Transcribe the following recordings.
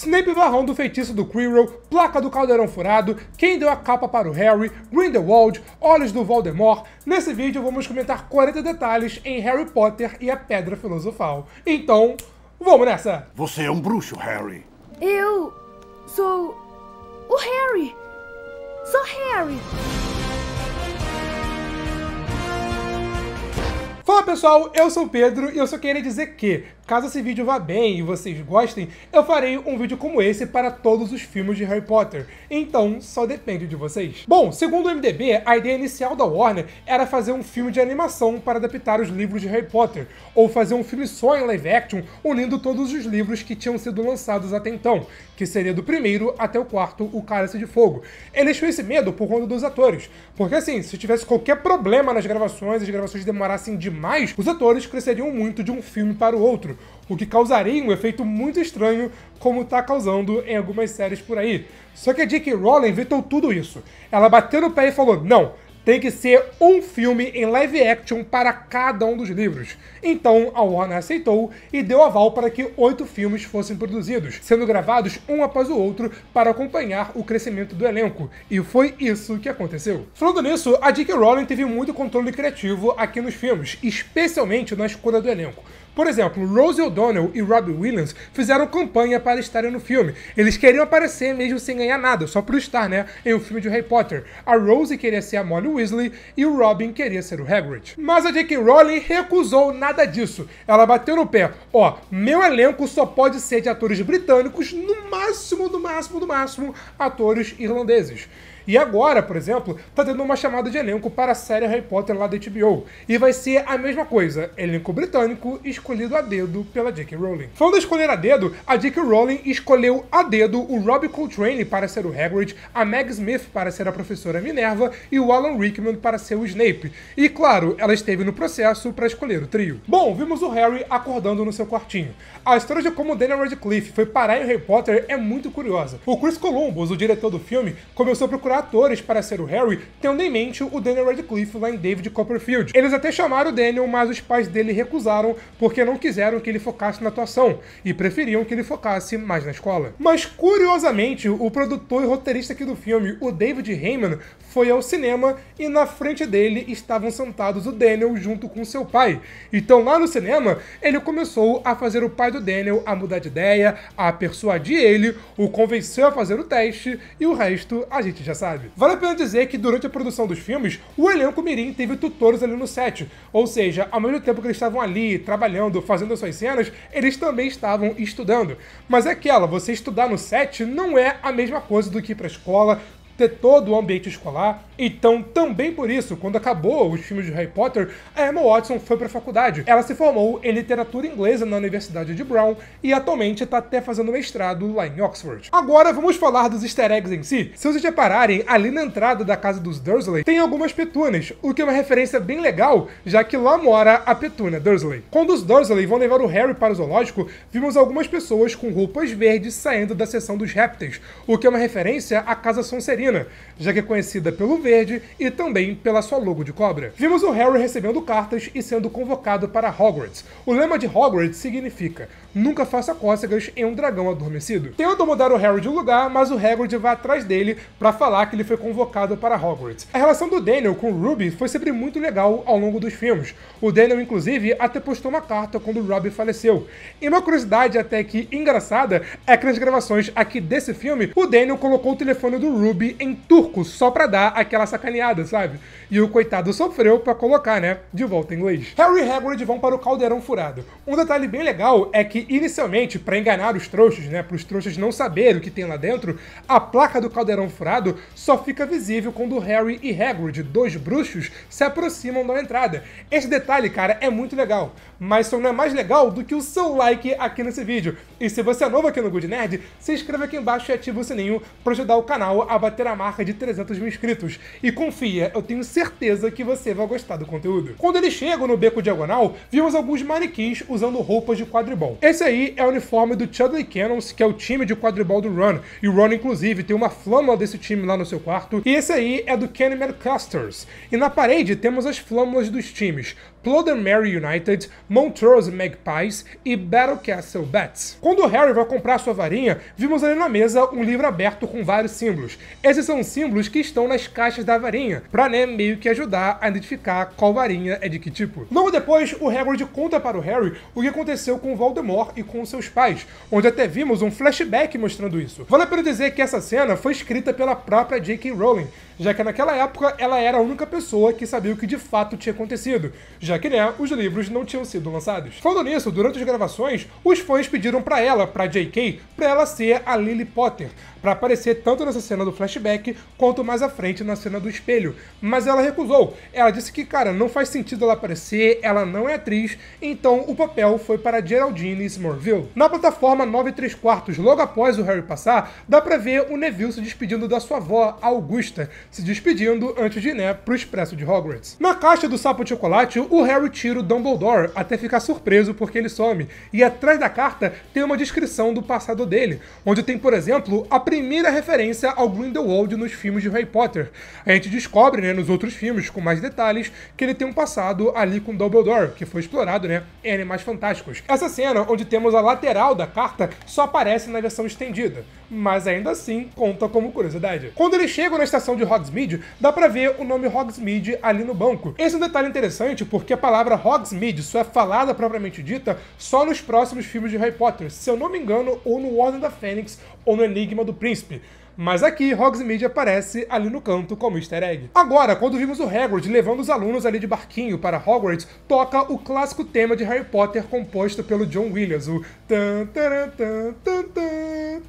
Snape varrão do feitiço do Quirrell, placa do caldeirão furado, quem deu a capa para o Harry, Grindelwald, olhos do Voldemort. Nesse vídeo vamos comentar 40 detalhes em Harry Potter e a Pedra Filosofal. Então, vamos nessa! Você é um bruxo, Harry. Eu sou o Harry. Sou Harry. Fala pessoal, eu sou o Pedro e eu só queria dizer que, caso esse vídeo vá bem e vocês gostem, eu farei um vídeo como esse para todos os filmes de Harry Potter. Então, só depende de vocês. Bom, segundo o MDB, a ideia inicial da Warner era fazer um filme de animação para adaptar os livros de Harry Potter, ou fazer um filme só em live action, unindo todos os livros que tinham sido lançados até então, que seria do primeiro até o quarto, O Cálice de Fogo. Eles tinham esse medo por conta dos atores, porque assim, se tivesse qualquer problema nas gravações, as gravações demorassem demais, os atores cresceriam muito de um filme para o outro, o que causaria um efeito muito estranho, como está causando em algumas séries por aí. Só que a J.K. Rowling vetou tudo isso. Ela bateu no pé e falou, não, tem que ser um filme em live action para cada um dos livros. Então a Warner aceitou e deu aval para que 8 filmes fossem produzidos, sendo gravados um após o outro para acompanhar o crescimento do elenco. E foi isso que aconteceu. Falando nisso, a J.K. Rowling teve muito controle criativo aqui nos filmes, especialmente na escolha do elenco. Por exemplo, Rosie O'Donnell e Robbie Williams fizeram campanha para estarem no filme. Eles queriam aparecer mesmo sem ganhar nada, só por estar, em um filme de Harry Potter. A Rosie queria ser a Molly Weasley e o Robin queria ser o Hagrid. Mas a J.K. Rowling recusou nada disso. Ela bateu no pé. Ó, meu elenco só pode ser de atores britânicos, no máximo, atores irlandeses. E agora, por exemplo, tá tendo uma chamada de elenco para a série Harry Potter lá da HBO. E vai ser a mesma coisa, elenco britânico escolhido a dedo pela J.K. Rowling. Falando em escolher a dedo, a J.K. Rowling escolheu a dedo o Robbie Coltrane para ser o Hagrid, a Meg Smith para ser a professora Minerva e o Alan Rickman para ser o Snape. E claro, ela esteve no processo para escolher o trio. Bom, vimos o Harry acordando no seu quartinho. A história de como Daniel Radcliffe foi parar em Harry Potter é muito curiosa. O Chris Columbus, o diretor do filme, começou a procurar atores para ser o Harry, tendo em mente o Daniel Radcliffe lá em David Copperfield. Eles até chamaram o Daniel, mas os pais dele recusaram porque não quiseram que ele focasse na atuação e preferiam que ele focasse mais na escola. Mas curiosamente, o produtor e roteirista aqui do filme, o David Heyman, foi ao cinema e na frente dele estavam sentados o Daniel junto com seu pai. Então lá no cinema, ele começou a fazer o pai do Daniel a mudar de ideia, a persuadir ele, o convenceu a fazer o teste e o resto a gente já sabe. Vale a pena dizer que durante a produção dos filmes, o elenco mirim teve tutores ali no set, ou seja, ao mesmo tempo que eles estavam ali trabalhando, fazendo as suas cenas, eles também estavam estudando. Mas é aquela, você estudar no set não é a mesma coisa do que ir pra escola, ter todo o ambiente escolar. Então, também por isso, quando acabou os filmes de Harry Potter, a Emma Watson foi para a faculdade. Ela se formou em literatura inglesa na Universidade de Brown e atualmente está até fazendo mestrado lá em Oxford. Agora, vamos falar dos easter eggs em si. Se vocês repararem, ali na entrada da casa dos Dursley, tem algumas petúnias, o que é uma referência bem legal, já que lá mora a Petúnia Dursley. Quando os Dursley vão levar o Harry para o zoológico, vimos algumas pessoas com roupas verdes saindo da seção dos répteis, o que é uma referência à Casa Sonserina, já que é conhecida pelo verde e também pela sua logo de cobra. Vimos o Harry recebendo cartas e sendo convocado para Hogwarts. O lema de Hogwarts significa: nunca faça cócegas em um dragão adormecido. Tentam mudar o Harry de lugar, mas o Hagrid vai atrás dele para falar que ele foi convocado para Hogwarts. A relação do Daniel com o Ruby foi sempre muito legal ao longo dos filmes. O Daniel, inclusive, até postou uma carta quando o Ruby faleceu. E uma curiosidade até que engraçada é que nas gravações aqui desse filme, o Daniel colocou o telefone do Ruby em turco, só pra dar aquela sacaneada, sabe? E o coitado sofreu pra colocar, de volta em inglês. Harry e Hagrid vão para o caldeirão furado. Um detalhe bem legal é que, inicialmente, pra enganar os trouxas, pros trouxas não saberem o que tem lá dentro, a placa do caldeirão furado só fica visível quando Harry e Hagrid, 2 bruxos, se aproximam da entrada. Esse detalhe, cara, é muito legal, mas só não é mais legal do que o seu like aqui nesse vídeo. E se você é novo aqui no Good Nerd, se inscreva aqui embaixo e ativa o sininho pra ajudar o canal a bater a marca de 300 mil inscritos. E confia, eu tenho certeza que você vai gostar do conteúdo. Quando eles chegam no beco diagonal, vimos alguns manequins usando roupas de quadribol. Esse aí é o uniforme do Chudley Cannons, que é o time de quadribol do Ron. E o Ron, inclusive, tem uma flâmula desse time lá no seu quarto. E esse aí é do Kenny Custers. E na parede temos as flâmulas dos times Plodermere United, Montrose Magpies e Battle Castle Bats. Quando o Harry vai comprar sua varinha, vimos ali na mesa um livro aberto com vários símbolos. Esses são símbolos que estão nas caixas da varinha, pra meio que ajudar a identificar qual varinha é de que tipo. Logo depois, o Hagrid conta para o Harry o que aconteceu com o Voldemort e com seus pais, onde até vimos um flashback mostrando isso. Vale a pena dizer que essa cena foi escrita pela própria J.K. Rowling, já que naquela época ela era a única pessoa que sabia o que de fato tinha acontecido, já que, os livros não tinham sido lançados. Falando nisso, durante as gravações, os fãs pediram pra ela, pra J.K., pra ela ser a Lily Potter, pra aparecer tanto nessa cena do flashback, quanto mais à frente na cena do espelho. Mas ela recusou. Ela disse que, não faz sentido ela aparecer, ela não é atriz, então o papel foi para Geraldine Smallville. Na plataforma 9 3/4, logo após o Harry passar, dá pra ver o Neville se despedindo da sua avó, Augusta, se despedindo antes de ir, pro Expresso de Hogwarts. Na caixa do sapo de chocolate, o Harry tira o Dumbledore, até ficar surpreso porque ele some. E atrás da carta tem uma descrição do passado dele, onde tem, por exemplo, a primeira referência ao Grindelwald nos filmes de Harry Potter. A gente descobre, nos outros filmes, com mais detalhes, que ele tem um passado ali com Dumbledore, que foi explorado, em Animais Fantásticos. Essa cena, onde temos a lateral da carta, só aparece na versão estendida, mas ainda assim conta como curiosidade. Quando eles chegam na estação de Hogsmeade, dá pra ver o nome Hogsmeade ali no banco. Esse é um detalhe interessante porque a palavra Hogsmeade só é falada propriamente dita só nos próximos filmes de Harry Potter, se eu não me engano, ou no Ordem da Fênix ou no Enigma do Príncipe. Mas aqui, Hogsmeade aparece ali no canto como easter egg. Agora, quando vimos o Hagrid levando os alunos ali de barquinho para Hogwarts, toca o clássico tema de Harry Potter composto pelo John Williams, o tan taran tan tan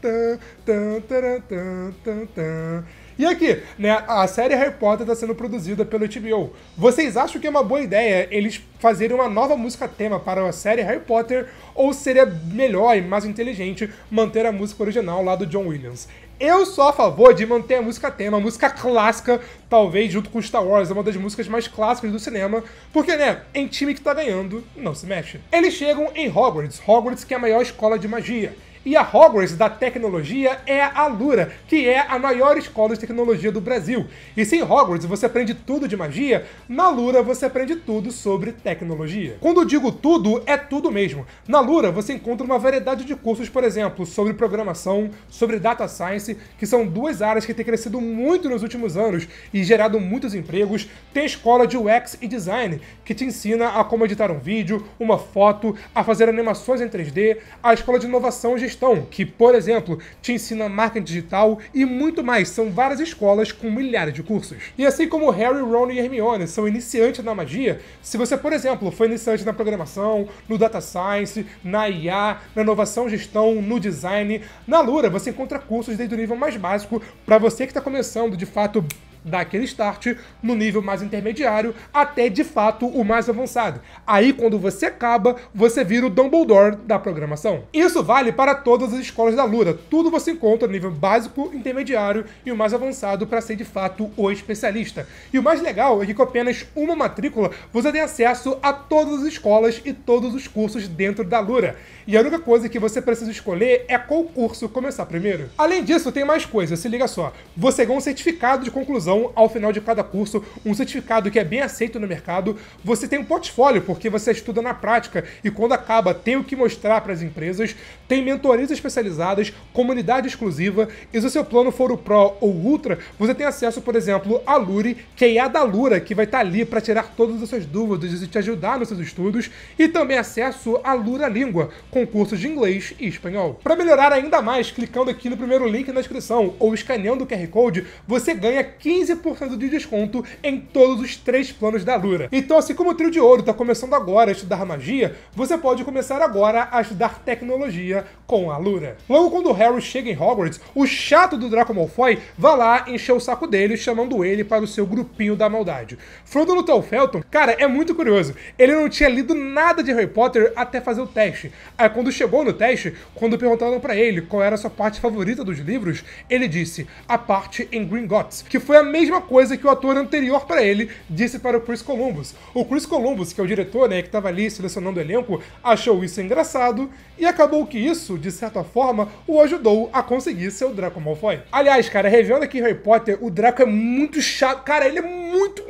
tan tan taran tan tan tan. E aqui, a série Harry Potter está sendo produzida pelo HBO. Vocês acham que é uma boa ideia eles fazerem uma nova música tema para a série Harry Potter, ou seria melhor e mais inteligente manter a música original lá do John Williams? Eu sou a favor de manter a música tema, a música clássica, talvez junto com Star Wars, é uma das músicas mais clássicas do cinema, porque, em time que tá ganhando, não se mexe. Eles chegam em Hogwarts que é a maior escola de magia. E a Hogwarts da tecnologia é a Alura, que é a maior escola de tecnologia do Brasil. E se em Hogwarts você aprende tudo de magia, na Alura você aprende tudo sobre tecnologia. Quando eu digo tudo, é tudo mesmo. Na Alura você encontra uma variedade de cursos, por exemplo, sobre programação, sobre data science, que são duas áreas que têm crescido muito nos últimos anos e gerado muitos empregos. Tem a escola de UX e Design, que te ensina a como editar um vídeo, uma foto, a fazer animações em 3D, a escola de inovação e gestão, que, por exemplo, te ensina marketing digital e muito mais. São várias escolas com milhares de cursos. E assim como Harry, Ron e Hermione são iniciantes na magia, se você, por exemplo, foi iniciante na programação, no data science, na IA, na inovação e gestão, no design, na Alura você encontra cursos desde o nível mais básico para você que está começando, de fato, dar aquele start no nível mais intermediário até, de fato, o mais avançado. Aí, quando você acaba, você vira o Dumbledore da programação. Isso vale para todas as escolas da Alura. Tudo você encontra no nível básico, intermediário e o mais avançado para ser, de fato, o especialista. E o mais legal é que com apenas uma matrícula, você tem acesso a todas as escolas e todos os cursos dentro da Alura. E a única coisa que você precisa escolher é qual curso começar primeiro. Além disso, tem mais coisa, se liga só. Você ganha um certificado de conclusão ao final de cada curso, um certificado que é bem aceito no mercado. Você tem um portfólio, porque você estuda na prática e quando acaba tem o que mostrar para as empresas. Tem mentorias especializadas, comunidade exclusiva, e se o seu plano for o Pro ou Ultra, você tem acesso, por exemplo, à Lure, que é a da Alura, que vai estar ali para tirar todas as suas dúvidas e te ajudar nos seus estudos, e também acesso à Lura Língua, com cursos de inglês e espanhol. Para melhorar ainda mais, clicando aqui no primeiro link na descrição ou escaneando o QR Code, você ganha 15% de desconto em todos os 3 planos da Alura. Então, assim como o Trio de Ouro está começando agora a estudar magia, você pode começar agora a estudar tecnologia com a Alura. Logo quando o Harry chega em Hogwarts, o chato do Draco Malfoy vai lá encher o saco dele, chamando ele para o seu grupinho da maldade. Frodo Luthor Felton, cara, é muito curioso. Ele não tinha lido nada de Harry Potter até fazer o teste. Aí quando chegou no teste, quando perguntaram para ele qual era a sua parte favorita dos livros, ele disse a parte em Gringotts, que foi a mesma coisa que o ator anterior para ele disse para o Chris Columbus. O Chris Columbus, que é o diretor, né, que estava ali selecionando o elenco, achou isso engraçado e acabou que isso, de certa forma, o ajudou a conseguir ser o Draco Malfoy. Aliás, cara, revendo aqui Harry Potter, o Draco é muito chato. Cara, ele é muito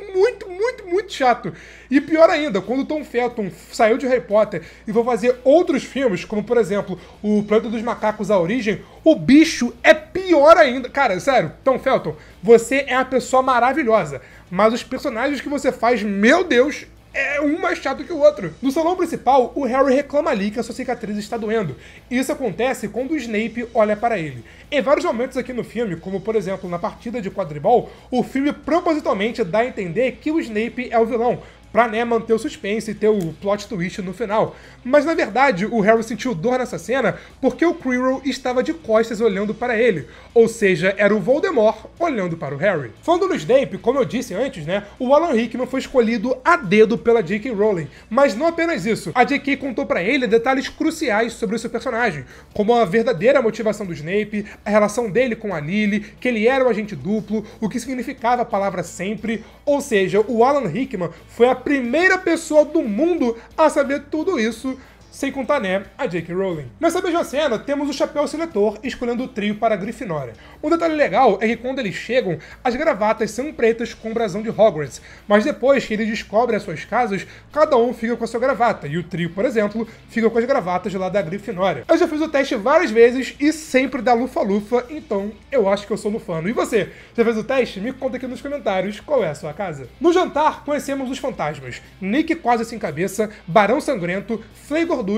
chato. E pior ainda, quando o Tom Felton saiu de Harry Potter e foi fazer outros filmes, como por exemplo, o Planeta dos Macacos, A Origem, o bicho é pior ainda. Cara, sério, Tom Felton, você é uma pessoa maravilhosa, mas os personagens que você faz, meu Deus, é um mais chato que o outro. No salão principal, o Harry reclama ali que a sua cicatriz está doendo. Isso acontece quando o Snape olha para ele. Em vários momentos aqui no filme, como por exemplo na partida de quadribol, o filme propositalmente dá a entender que o Snape é o vilão, pra, né, manter o suspense e ter o plot twist no final. Mas na verdade, o Harry sentiu dor nessa cena porque o Quirrell estava de costas olhando para ele. Ou seja, era o Voldemort olhando para o Harry. Falando no Snape, como eu disse antes, né, o Alan Rickman foi escolhido a dedo pela J.K. Rowling. Mas não apenas isso. A J.K. contou para ele detalhes cruciais sobre o seu personagem, como a verdadeira motivação do Snape, a relação dele com a Lily, que ele era um agente duplo, o que significava a palavra sempre. Ou seja, o Alan Rickman foi a primeira pessoa do mundo a saber tudo isso, sem contar, né, a J.K. Rowling. Nessa mesma cena, temos o Chapéu Seletor escolhendo o trio para a Grifinória. Um detalhe legal é que quando eles chegam, as gravatas são pretas com o brasão de Hogwarts, mas depois que eles descobrem as suas casas, cada um fica com a sua gravata, e o trio, por exemplo, fica com as gravatas lá da Grifinória. Eu já fiz o teste várias vezes e sempre dá lufa-lufa, então eu acho que eu sou lufano. E você? Já fez o teste? Me conta aqui nos comentários qual é a sua casa. No jantar, conhecemos os fantasmas. Nick quase sem cabeça, Barão Sangrento, Flay Gorducho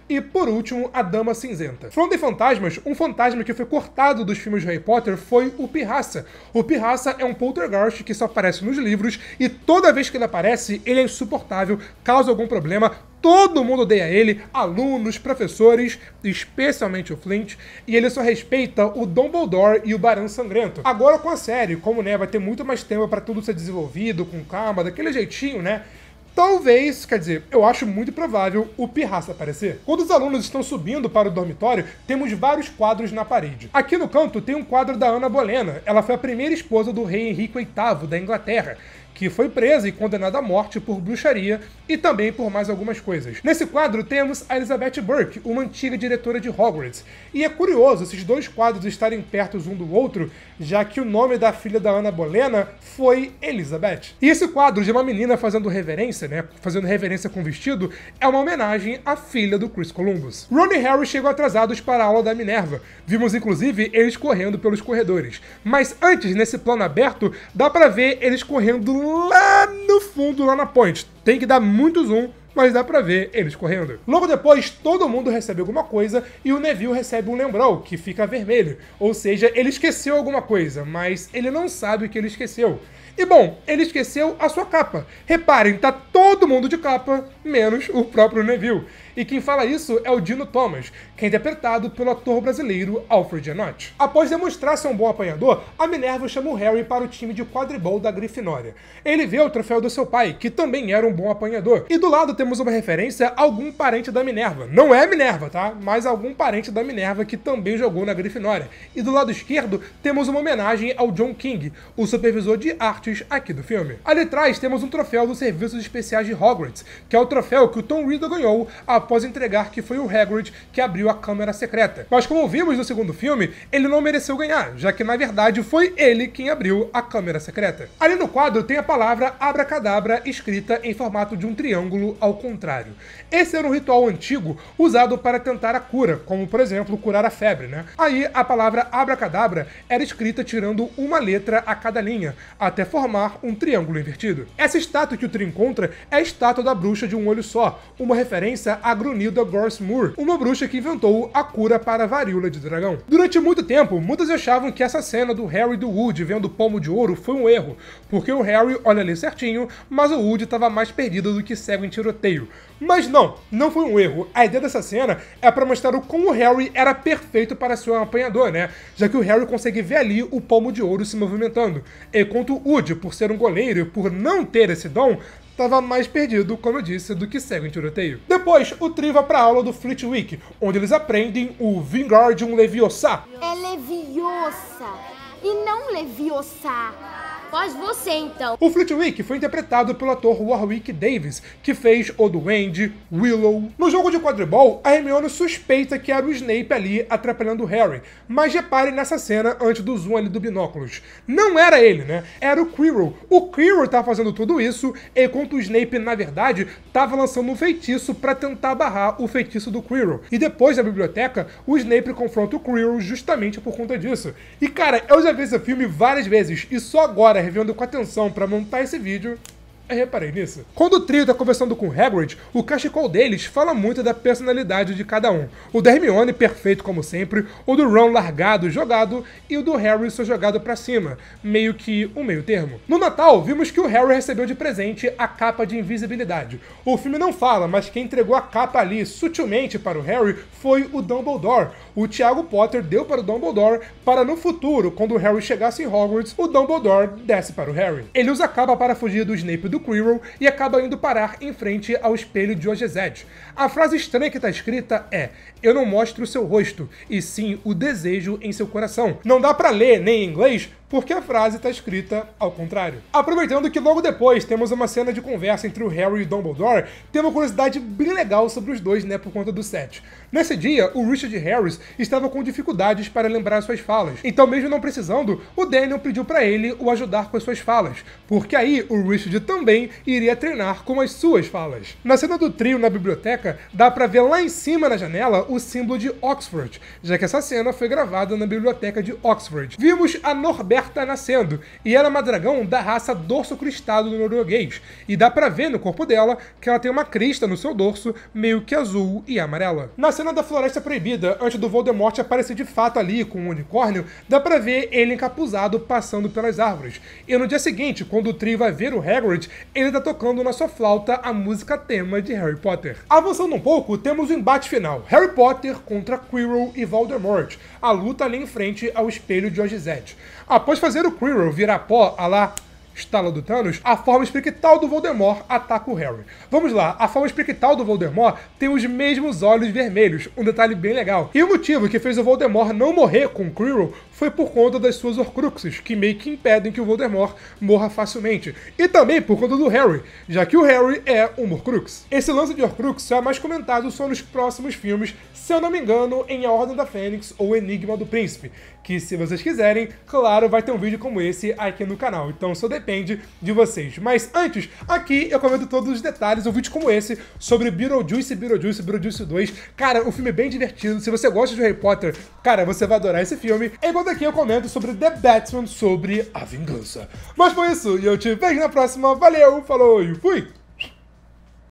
e, por último, a Dama Cinzenta. Falando em fantasmas, um fantasma que foi cortado dos filmes de Harry Potter foi o Pirraça. O Pirraça é um poltergeist que só aparece nos livros e toda vez que ele aparece, ele é insuportável, causa algum problema, todo mundo odeia ele, alunos, professores, especialmente o Flint, e ele só respeita o Dumbledore e o Barão Sangrento. Agora com a série, como, né, vai ter muito mais tempo para tudo ser desenvolvido, com calma, daquele jeitinho, né, talvez, quer dizer, eu acho muito provável o Pirraça aparecer. Quando os alunos estão subindo para o dormitório, temos vários quadros na parede. Aqui no canto tem um quadro da Ana Bolena. Ela foi a primeira esposa do rei Henrique VIII da Inglaterra, que foi presa e condenada à morte por bruxaria e também por mais algumas coisas. Nesse quadro temos a Elizabeth Burke, uma antiga diretora de Hogwarts. E é curioso esses dois quadros estarem perto um do outro, já que o nome da filha da Ana Bolena foi Elizabeth. E esse quadro de uma menina fazendo reverência, né, fazendo reverência com vestido, é uma homenagem à filha do Chris Columbus. Ron e Harry chegam atrasados para a aula da Minerva. Vimos inclusive eles correndo pelos corredores. Mas antes, nesse plano aberto, dá pra ver eles correndo lá no fundo, lá na ponte. Tem que dar muito zoom, mas dá pra ver eles correndo. Logo depois, todo mundo recebe alguma coisa e o Neville recebe um lembrol, que fica vermelho. Ou seja, ele esqueceu alguma coisa, mas ele não sabe o que ele esqueceu. E bom, ele esqueceu a sua capa. Reparem, tá todo mundo de capa, menos o próprio Neville. E quem fala isso é o Dino Thomas, que é interpretado pelo ator brasileiro Alfred Enoch. Após demonstrar ser um bom apanhador, a Minerva chama o Harry para o time de quadribol da Grifinória. Ele vê o troféu do seu pai, que também era um bom apanhador. E do lado temos uma referência a algum parente da Minerva. Não é Minerva, tá? Mas algum parente da Minerva que também jogou na Grifinória. E do lado esquerdo temos uma homenagem ao John King, o supervisor de artes aqui do filme. Ali atrás temos um troféu dos Serviços Especiais de Hogwarts, que é o troféu que o Tom Riddle ganhou após entregar que foi o Hagrid que abriu a Câmara Secreta. Mas como vimos no segundo filme, ele não mereceu ganhar, já que na verdade foi ele quem abriu a Câmara Secreta. Ali no quadro tem a palavra Abracadabra escrita em formato de um triângulo ao contrário. Esse era um ritual antigo usado para tentar a cura, como por exemplo curar a febre, né? Aí a palavra Abracadabra era escrita tirando uma letra a cada linha, até formar um triângulo invertido. Essa estátua que o trio encontra é a estátua da bruxa de um olho só, uma referência a Grunilda Gorse-Moore, uma bruxa que inventou a cura para a varíola de dragão. Durante muito tempo, muitos achavam que essa cena do Harry e do Woody vendo o pomo de ouro foi um erro, porque o Harry olha ali certinho, mas o Woody estava mais perdido do que cego em tiroteio. Mas não foi um erro. A ideia dessa cena é para mostrar o como o Harry era perfeito para ser um apanhador, né? Já que o Harry consegue ver ali o pomo de ouro se movimentando, enquanto o Woody, por ser um goleiro e por não ter esse dom, estava mais perdido, como eu disse, do que cego em tiroteio. Depois, o trio vai para a aula do Flitwick, onde eles aprendem o Wingardium Leviosa. É Leviosa e não Leviosa. faz você então. O Flitwick foi interpretado pelo ator Warwick Davis, que fez o Duende, Willow. No jogo de quadribol, a Hermione suspeita que era o Snape ali atrapalhando o Harry, mas reparem nessa cena antes do zoom ali do binóculos. Não era ele, né? Era o Quirrell. O Quirrell tá fazendo tudo isso, enquanto o Snape, na verdade, tava lançando um feitiço pra tentar barrar o feitiço do Quirrell. E depois, na biblioteca, o Snape confronta o Quirrell justamente por conta disso. E cara, eu já vi esse filme várias vezes, e só agora, revendo com atenção pra montar esse vídeo, eu reparei nisso. Quando o trio tá conversando com o Hagrid, o cachecol deles fala muito da personalidade de cada um. O da Hermione, perfeito como sempre, o do Ron largado, jogado, e o do Harry só jogado pra cima, meio que um meio termo. No Natal, vimos que o Harry recebeu de presente a capa de invisibilidade. O filme não fala, mas quem entregou a capa ali sutilmente para o Harry foi o Dumbledore. O Tiago Potter deu para o Dumbledore para no futuro, quando o Harry chegasse em Hogwarts, o Dumbledore desse para o Harry. Ele usa a capa para fugir do Snape e do Quirrell e acaba indo parar em frente ao espelho de Ogezed. A frase estranha que está escrita é: "Eu não mostro o seu rosto, e sim o desejo em seu coração". Não dá para ler nem em inglês, porque a frase está escrita ao contrário. Aproveitando que logo depois temos uma cena de conversa entre o Harry e o Dumbledore, tem uma curiosidade bem legal sobre os dois, né, por conta do set. Nesse dia, o Richard Harris estava com dificuldades para lembrar suas falas, então mesmo não precisando, o Daniel pediu para ele o ajudar com as suas falas, porque aí o Richard também iria treinar com as suas falas. Na cena do trio na biblioteca, dá para ver lá em cima na janela o símbolo de Oxford, já que essa cena foi gravada na biblioteca de Oxford. Vimos a Norberta nascendo, e ela é uma dragão da raça dorso cristado do norueguês, e dá pra ver no corpo dela que ela tem uma crista no seu dorso, meio que azul e amarela. Na cena da Floresta Proibida, antes do Voldemort aparecer de fato ali com um unicórnio, dá pra ver ele encapuzado passando pelas árvores. E no dia seguinte, quando o trio vai ver o Hagrid, ele tá tocando na sua flauta a música tema de Harry Potter. Avançando um pouco, temos o embate final, Harry Potter contra Quirrell e Voldemort, a luta ali em frente ao espelho de Ogezed. Após fazer o Quirrell virar pó, a lá estala do Thanos, a forma espectral do Voldemort ataca o Harry. Vamos lá, a forma espectral do Voldemort tem os mesmos olhos vermelhos, um detalhe bem legal. E o motivo que fez o Voldemort não morrer com o Quirrell foi por conta das suas Horcruxes, que meio que impedem que o Voldemort morra facilmente. E também por conta do Harry, já que o Harry é um Horcrux. Esse lance de Horcrux só é mais comentado só nos próximos filmes, se eu não me engano, em A Ordem da Fênix ou Enigma do Príncipe, que se vocês quiserem, claro, vai ter um vídeo como esse aqui no canal, então só depende de vocês. Mas antes, aqui eu comento todos os detalhes, um vídeo como esse, sobre Beetlejuice 2. Cara, um filme bem divertido, se você gosta de Harry Potter, cara, você vai adorar esse filme. Enquanto aqui eu comento sobre The Batman, sobre a vingança. Mas foi isso, e eu te vejo na próxima, valeu, falou e fui!